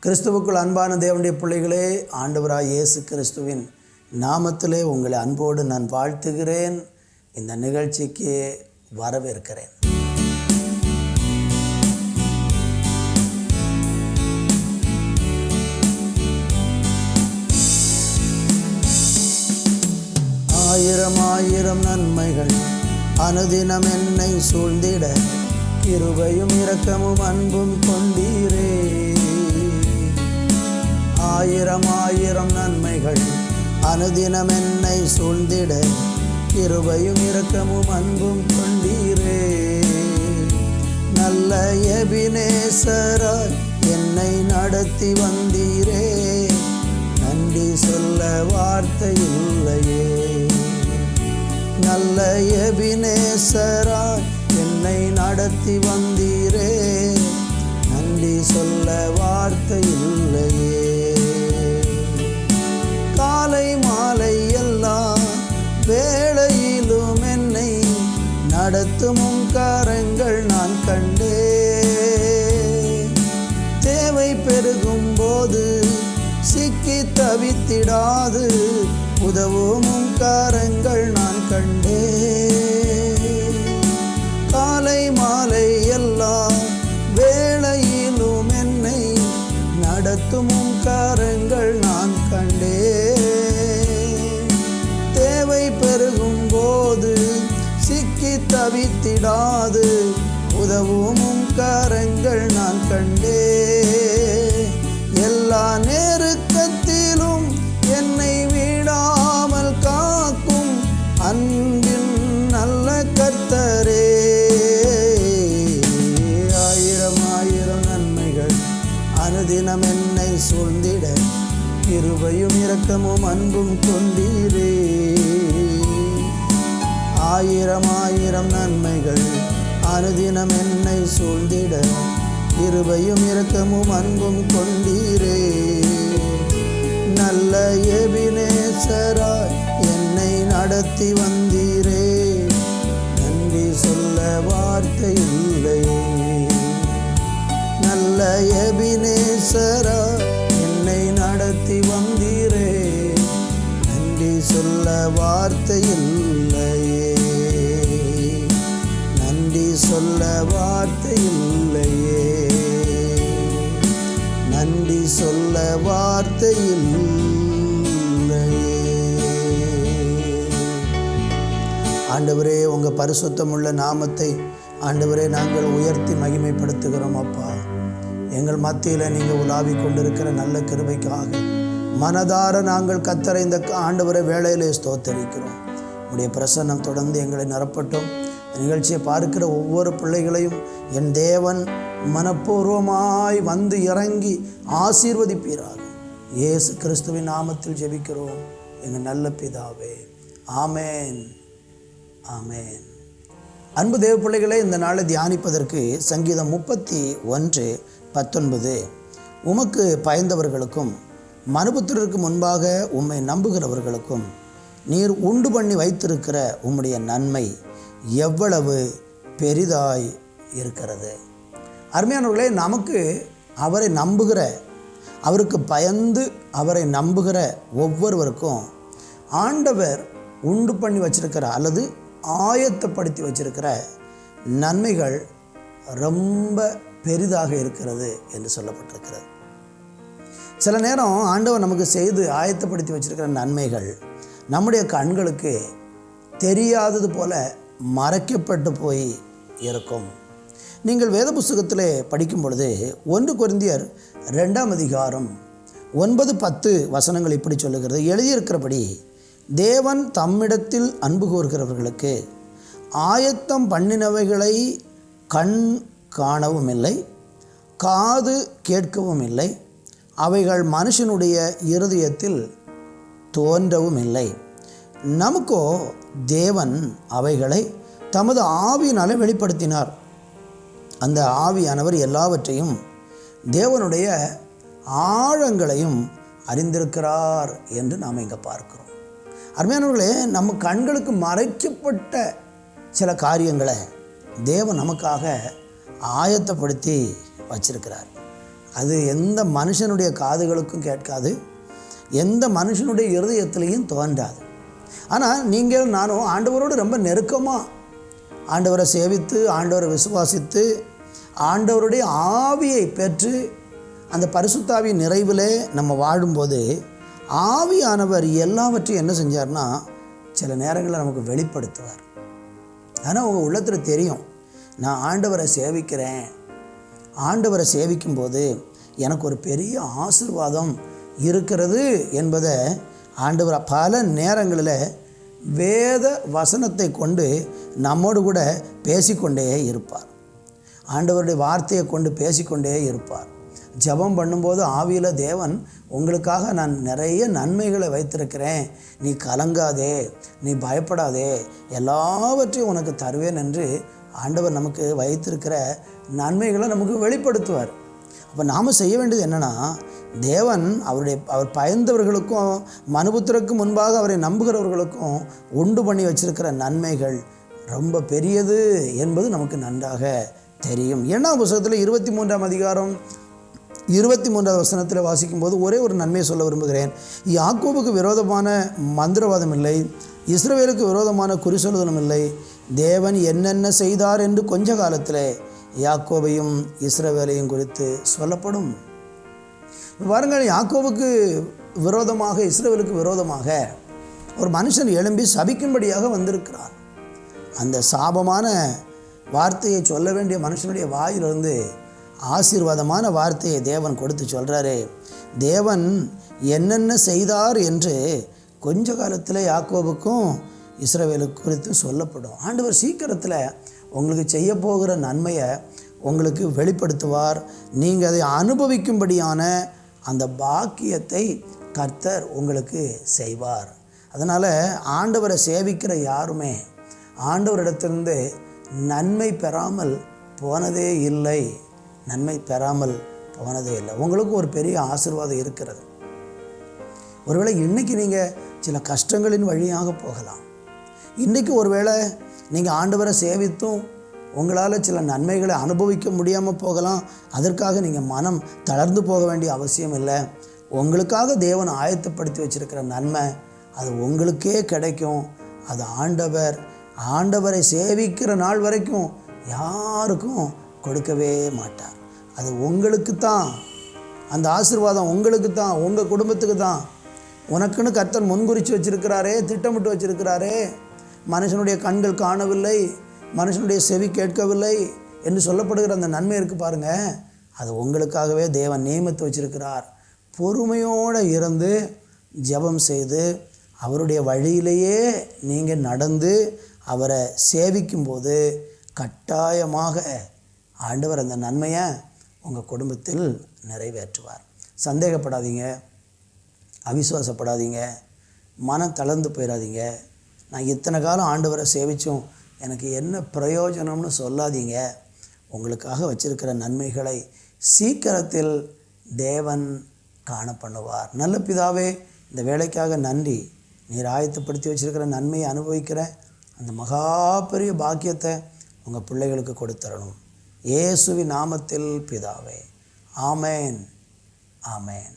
கிறிஸ்துவுக்குள் அன்பான தேவனுடைய பிள்ளைகளே, ஆண்டவராய் இயேசு கிறிஸ்துவின் நாமத்திலே உங்களை அன்போடு நான் வாழ்த்துகிறேன். இந்த நிகழ்ச்சிக்கு வரவேற்கிறேன். ஆயிரம் ஆயிரம் நன்மைகள் அனுதினம் என்னை சூழ்ந்திட, கிருபையும் இரக்கமும் அன்பும் கொண்டீரே. ஆயிரம் ஆயிரம் நன்மைகள் அனுதினம் என்னை சூழ்ந்திட, கிருபையும் இரக்கமும் அன்பும் கொண்டீரே. நல்ல எபினேசராய் என்னை நடத்தி வந்தீரே, நன்றி சொல்ல வார்த்தை இல்லையே. நல்ல எபினேசராய் என்னை நடத்தி வந்தீரே, நன்றி சொல்ல வார்த்தை இல்லையே. காலை மாலை எல்லா வேளையிலும் என்னை நடத்தும் கரங்கள் நான் கண்டே. தேவை பெருகும் போது சிக்கி தவித்திடாது உதவும் கரங்கள் நான் கண்டே. காலை மாலை எல்லா வேளையிலும் என்னை நடத்தும் கரங்கள் நான் கண்டே. தேவை பெருகும் போது சிக்கி தவித்திடாது உதவும் கரங்கள் நான் கண்டே. எல்லா நெருக்கத்திலும் என்னை விடாமல் காக்கும் அன்பின் நல்ல கர்த்தரே. ஆயிரம் ஆயிரம் நன்மைகள் அனுதினம் என்னை சூழ்ந்திட, கிருபையும் இரக்கமும் அன்பும் கொண்டீரே. ஆயிரம் ஆயிரம் நன்மைகள் அனுதினம் என்னை சூழ்ந்திட, கிருபையும் இரக்கமும் அன்பும் கொண்டீரே. நல்ல எபினேசராய் என்னை நடத்தி வந்தீரே, நன்றி சொல்ல வார்த்தை இல்லையே. நல்ல எபினேசராய் என்னை நடத்தி வந்தீரே, நன்றி சொல்ல வார்த்தை இல்லையே. நன்றி சொல்ல வார்த்தை இல்லையே. நன்றி சொல்ல வார்த்தை இல்லையே. ஆண்டவரே, உங்கள் பரிசுத்தமுள்ள நாமத்தை ஆண்டவரே நாங்கள் உயர்த்தி மகிமைப்படுத்துகிறோம். அப்பா, எங்கள் மத்தியில் நீங்கள் உலாவி கொண்டிருக்கிற நல்ல கிருபைக்காக மனதார நாங்கள் கர்த்தரை இந்த ஆண்டவரை வேளையிலே ஸ்தோத்தரிக்கிறோம். உடைய பிரசன்னம் தொடர்ந்து எங்களை நிரப்பட்டும். நிகழ்ச்சியை பார்க்கிற ஒவ்வொரு பிள்ளைகளையும் என் தேவன் மனப்பூர்வமாய் வந்து இறங்கி ஆசீர்வதிப்பீராக. இயேசு கிறிஸ்துவின் நாமத்தில் ஜெபிக்கிறோம் எங்கள் நல்ல பிதாவே, ஆமேன், ஆமேன். அன்பு தேவ பிள்ளைகளே, இந்த நாளை தியானிப்பதற்கு சங்கீதம் 31:19 உமக்கு பயந்தவர்களுக்கும் மனுபுத்திரருக்கு முன்பாக உம்மை நம்புகிறவர்களுக்கும் நீர் உண்டு பண்ணி வைத்திருக்கிற உம்முடைய நன்மை எவ்வளவு பெரிதாய் இருக்கிறது. அருமையானவர்களே, நமக்கு அவரை நம்புகிற, அவருக்கு பயந்து அவரை நம்புகிற ஒவ்வொருவருக்கும் ஆண்டவர் உண்டு பண்ணி வச்சிருக்கிற அல்லது ஆயத்தப்படுத்தி வச்சிருக்கிற நன்மைகள் ரொம்ப பெரிதாக இருக்கிறது என்று சொல்லப்பட்டிருக்கிறது. சில நேரம் ஆண்டவர் நமக்கு செய்து ஆயத்தப்படுத்தி வச்சிருக்கிற நன்மைகள் நம்முடைய கண்களுக்கு தெரியாதது போல மறைக்கப்பட்டு போய் இருக்கும். நீங்கள் வேத புஸ்தகத்திலே படிக்கும் பொழுது 1 கொரிந்தியர் 2:9-10 இப்படி சொல்லுகிறது. எழுதியிருக்கிறபடி தேவன் தம்மிடத்தில் அன்பு கூர்கிறவர்களுக்கு ஆயத்தம் பண்ணினவைகளை கண் காணவும் இல்லை, காது கேட்கவும் இல்லை, அவைகள் மனுஷனுடைய இருதயத்தில் தோன்றவும் இல்லை. நமக்கோ தேவன் அவைகளை தமது ஆவியினாலே வெளிப்படுத்தினார். அந்த ஆவியானவர் எல்லாவற்றையும் தேவனுடைய ஆழங்களையும் அறிந்திருக்கிறார் என்று நாம் இங்கே பார்க்கிறோம். அருமையானவர்களே, நம்ம கண்களுக்கு மறைக்கப்பட்ட சில காரியங்களை தேவன் நமக்காக ஆயத்தப்படுத்தி வச்சிருக்கிறார். அது எந்த மனுஷனுடைய காதுகளுக்கும் கேட்காது, எந்த மனுஷனுடைய இருதயத்திலையும் தோன்றாது. ஆனால் நீங்கள் நானும் ஆண்டவரோடு ரொம்ப நெருக்கமாக ஆண்டவரை சேவித்து, ஆண்டவரை விசுவாசித்து, ஆண்டவருடைய ஆவியை பெற்று அந்த பரிசுத்தாவியின் நிறைவிலே நம்ம வாழும்போது ஆவியானவர் எல்லாவற்றையும் என்ன செஞ்சார்னா சில நேரங்களில் நமக்கு வெளிப்படுத்துவார். ஆனால் உங்கள் உள்ளத்தில் தெரியும், நான் ஆண்டவரை சேவிக்கிறேன், ஆண்டவரை சேவிக்கும்போது எனக்கு ஒரு பெரிய ஆசீர்வாதம் இருக்கிறது என்பதை ஆண்டவர் பல நேரங்களில் வேத வசனத்தை கொண்டு நம்மோடு கூட பேசிக்கொண்டே இருப்பார். ஆண்டவருடைய வார்த்தையை கொண்டு பேசிக்கொண்டே இருப்பார். ஜெபம் பண்ணும்போது ஆவியில் தேவன் உங்களுக்காக நான் நிறைய நன்மைகளை வைத்திருக்கிறேன், நீ கலங்காதே, நீ பயப்படாதே, எல்லாவற்றையும் உனக்கு தருவேன் என்று ஆண்டவர் நமக்கு வைத்திருக்கிற நன்மைகளை நமக்கு வெளிப்படுத்துவார். அப்போ நாம் செய்ய வேண்டியது என்னென்னா, தேவன் அவர் பயந்தவர்களுக்கும் மனுபுத்திரக்கு முன்பாக அவரை நம்புகிறவர்களுக்கும் உண்டு பண்ணி வச்சிருக்கிற நன்மைகள் ரொம்ப பெரியது என்பது நமக்கு நன்றாக தெரியும். 7ஆம் புத்தகத்தில் 23ஆம் அதிகாரம் 23வது வசனத்தில் வாசிக்கும்போது ஒரே ஒரு நன்மையை சொல்ல விரும்புகிறேன். யாக்கோபுக்கு விரோதமான மந்திரவாதம் இல்லை, இஸ்ரவேலுக்கு விரோதமான குறி சொல்லுதலும் இல்லை. தேவன் என்னென்ன செய்தார் என்று கொஞ்ச காலத்தில் யாக்கோபையும் இஸ்ரவேலையும் குறித்து சொல்லப்படும். பாருங்கள், யாக்கோபுக்கு விரோதமாக, இஸ்ரவேலுக்கு விரோதமாக ஒரு மனுஷன் எழும்பி சபிக்கும்படியாக வந்திருக்கிறார். அந்த சாபமான வார்த்தையை சொல்ல வேண்டிய மனுஷனுடைய வாயிலிருந்து ஆசீர்வாதமான வார்த்தையை தேவன் கொடுத்து சொல்கிறாரு. தேவன் என்னென்ன செய்தார் என்று கொஞ்ச காலத்தில் யாக்கோபுக்கும் இஸ்ரவேலுக்கு குறித்து சொல்லப்படும். ஆண்டவர் சீக்கிரத்தில் உங்களுக்கு செய்ய போகிற நன்மையை உங்களுக்கு வெளிப்படுத்துவார். நீங்கள் அதை அனுபவிக்கும்படியான அந்த பாக்கியத்தை கர்த்தர் உங்களுக்கு செய்வார். அதனால் ஆண்டவரை சேவிக்கிற யாருமே ஆண்டவரிடத்திலிருந்து நன்மை பெறாமல் போனதே இல்லை, நன்மை பெறாமல் போனதே இல்லை. உங்களுக்கு ஒரு பெரிய ஆசீர்வாதம் இருக்கிறது. ஒருவேளை இன்றைக்கி நீங்கள் சில கஷ்டங்களின் வழியாக போகலாம். இன்றைக்கி ஒருவேளை நீங்கள் ஆண்டவரை சேவித்தும் உங்களால் சில நன்மைகளை அனுபவிக்க முடியாமல் போகலாம். அதற்காக நீங்கள் மனம் தளர்ந்து போக வேண்டிய அவசியம் இல்லை. உங்களுக்காக தேவன் ஆயத்தப்படுத்தி வச்சிருக்கிற நன்மை அது உங்களுக்கே கிடைக்கும். அது ஆண்டவரை சேவிக்கிற நாள் வரைக்கும் யாருக்கும் கொடுக்கவே மாட்டார். அது உங்களுக்கு தான், அந்த ஆசீர்வாதம் உங்களுக்கு தான், உங்கள் குடும்பத்துக்கு தான். உனக்குன்னு கர்த்தர் முன்குறித்து வச்சிருக்கிறாரே, திட்டமிட்டு வச்சிருக்கிறாரே. மனுஷனுடைய கண்கள் காணவில்லை, மனுஷனுடைய செவி கேட்கவில்லை என்று சொல்லப்படுகிற அந்த நன்மை இருக்குது பாருங்கள், அது உங்களுக்காகவே தேவன் நியமித்து வச்சிருக்கிறார். பொறுமையோடு இருந்து ஜெபம் செய்து அவருடைய வழியிலேயே நீங்கள் நடந்து அவரை சேவிக்கும்போது கட்டாயமாக ஆண்டவர் அந்த நன்மையை உங்கள் குடும்பத்தில் நிறைவேற்றுவார். சந்தேகப்படாதீங்க, அவிசுவாசப்படாதீங்க, மனம் தளர்ந்து போயிடாதீங்க. நான் இத்தனை காலம் ஆண்டவரை சேவித்தும் எனக்கு என்ன பிரயோஜனம்னு சொல்லாதீங்க. உங்களுக்காக வச்சிருக்கிற நன்மைகளை சீக்கிரத்தில் தேவன் காண பண்ணுவார். நல்ல பிதாவே, இந்த வேலைக்காக நன்றி. நீர் ஆயத்தப்படுத்தி வச்சிருக்கிற நன்மையை அனுபவிக்கிற அந்த மகா பெரிய பாக்கியத்தை உங்கள் பிள்ளைகளுக்கு கொடுத்தரணும். இயேசுவின் நாமத்தில் பிதாவே, ஆமேன், ஆமேன்.